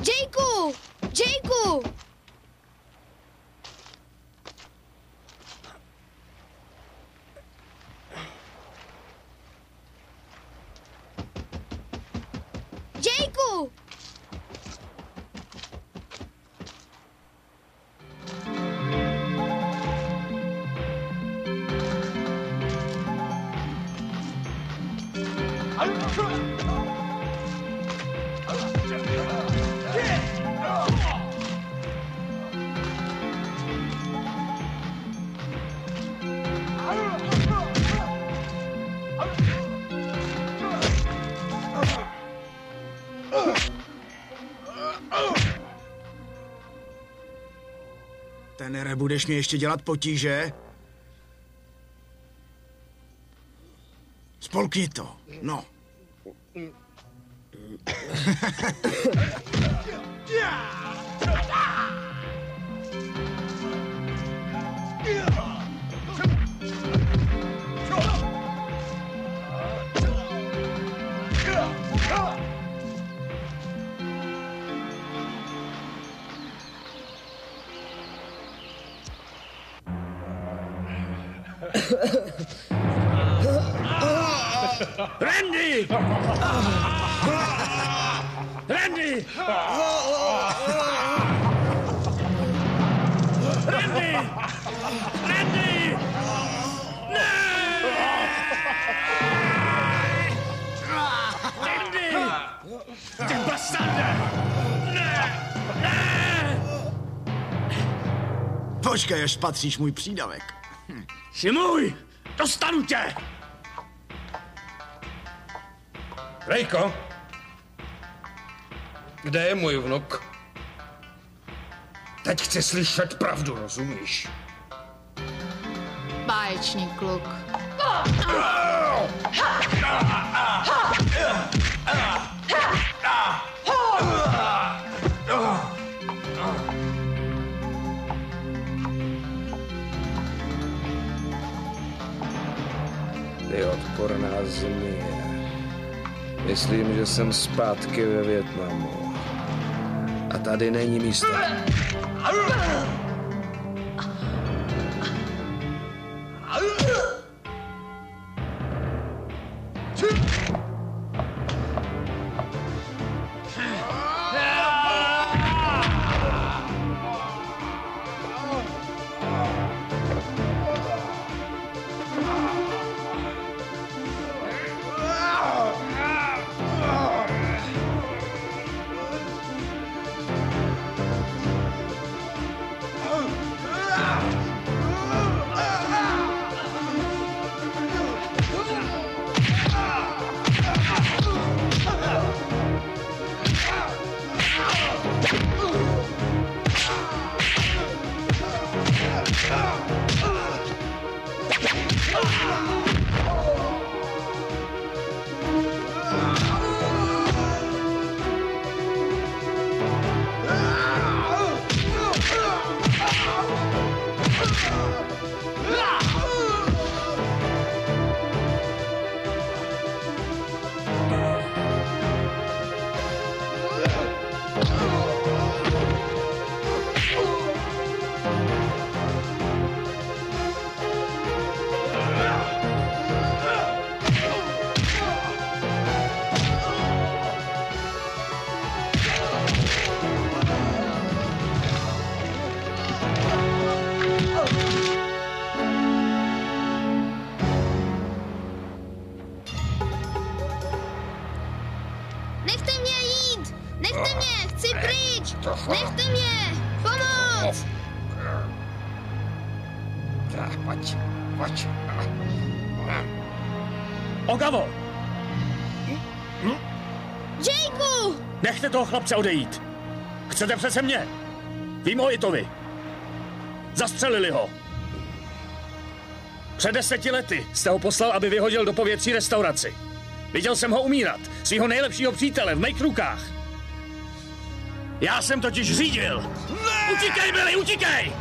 Jakeu! Jakeu! Jakeu! Tenere, budeš mě ještě dělat potíže? Spolkni to, no. Randy! Randy! Randy! Randy! Ne! Randy! Ty bastarde! Ne! Ne! Počkej, až patříš můj přídavek. Jsi můj! Dostanu tě! Rejko, kde je můj vnuk? Teď chci slyšet pravdu, rozumíš? Báječný kluk. Ty odporná zmije. Myslím, že jsem zpátky ve Vietnamu. A tady není místo. Nechte mě! Pomoc! Pojď. Ogavo! Jakeu! Nechte toho chlapce odejít. Chcete přece mě. Vím o Itovi. Zastřelili ho. Před 10 lety jste ho poslal, aby vyhodil do povětří restauraci. Viděl jsem ho umírat, svýho nejlepšího přítele v mých rukách. Já jsem totiž řídil. Ne! Utíkej, Billy, utíkej!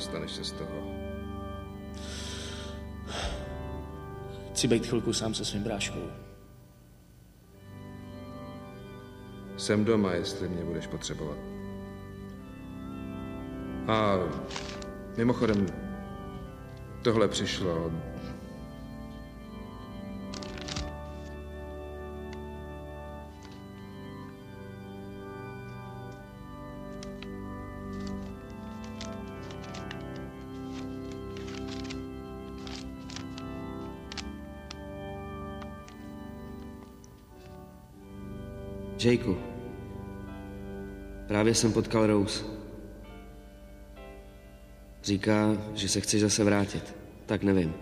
nedostaneš se z toho. Chci být chvilku sám se svým bráškou. Jsem doma, jestli mě budeš potřebovat. A mimochodem, tohle přišlo. Jakeu, právě jsem potkal Rose. Říká, že se chceš zase vrátit. Tak nevím.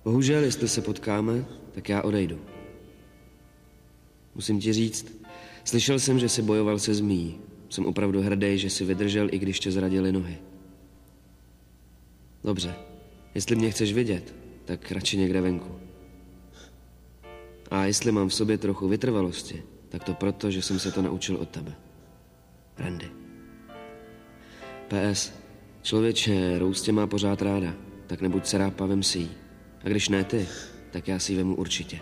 Bohužel, jestli se potkáme, tak já odejdu. Musím ti říct, slyšel jsem, že jsi bojoval se zmí. Jsem opravdu hrdý, že jsi vydržel, i když tě zradily nohy. Dobře, jestli mě chceš vidět, tak radši někde venku. A jestli mám v sobě trochu vytrvalosti, tak to proto, že jsem se to naučil od tebe. Randy. PS. Člověče, Rose tě má pořád ráda, tak nebuď serápa, vem si jí. A když ne ty, tak já si ji vemu určitě.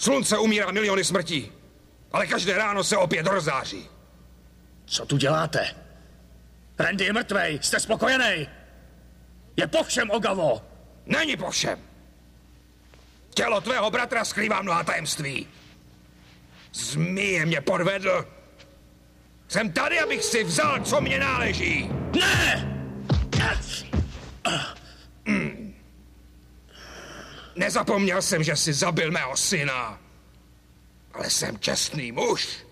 Slunce umírá miliony smrtí, ale každé ráno se opět rozzáří. Co tu děláte? Randy je mrtvej, jste spokojený? Je po všem, Ogavo. Není po všem. Tělo tvého bratra skrývá mnoha tajemství. Zmije mě podvedl. Jsem tady, abych si vzal, co mě náleží. Ne! Nezapomněl jsem, že jsi zabil mého syna. Ale jsem čestný muž.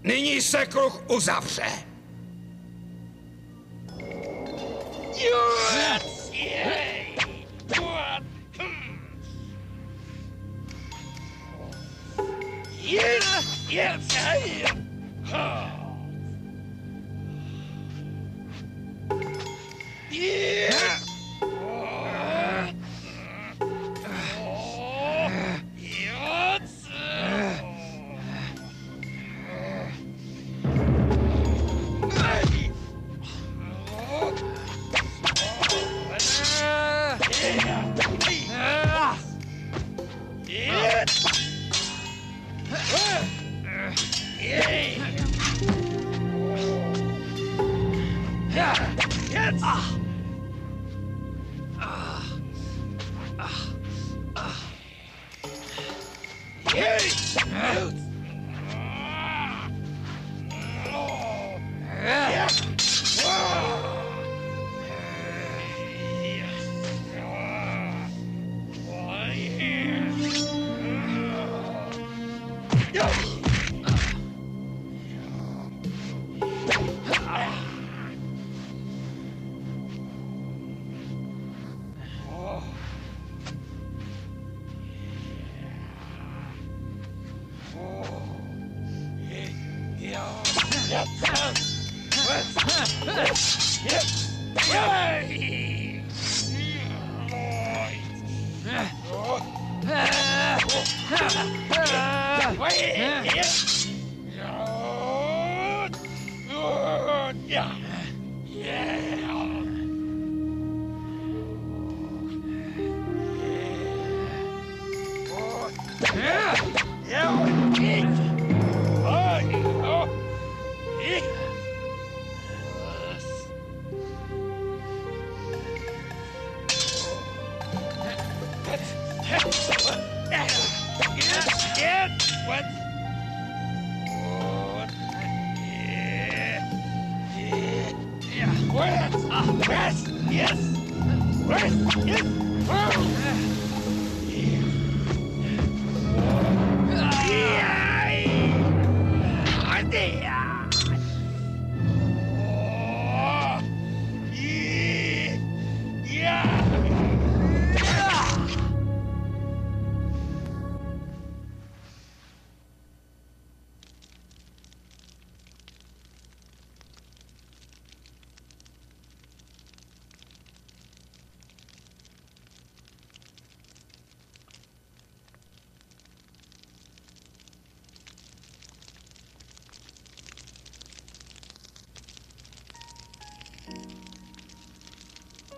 Nyní se kruh uzavře.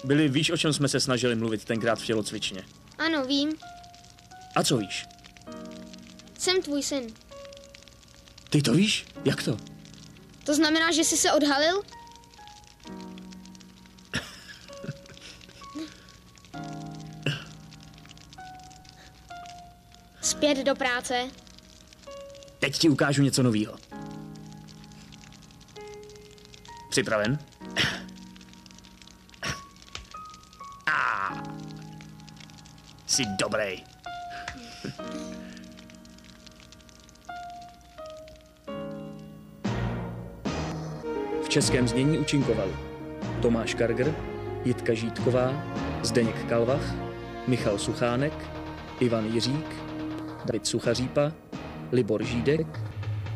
Billy, víš, o čem jsme se snažili mluvit tenkrát v tělocvičně? Ano, vím. A co víš? Jsem tvůj syn. Ty to víš? Jak to? To znamená, že jsi se odhalil? Zpět do práce. Teď ti ukážu něco novýho. Připraven? Jsi dobrý. V českém znění účinkovali Tomáš Karger, Jitka Žítková, Zdeněk Kalvach, Michal Suchánek, Ivan Jiřík, David Suchařípa, Libor Žídek,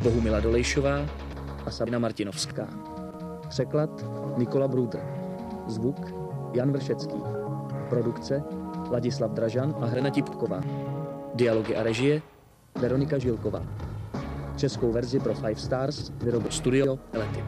Bohumila Dolejšová a Sabina Martinovská. Překlad Nikola Brudr. Zvuk Jan Vršecký. Produkce Ladislav Dražan a Hrena Tipková. Dialogy a režie Veronika Žilková. Českou verzi pro 5 Stars vyrobil studio Eletip.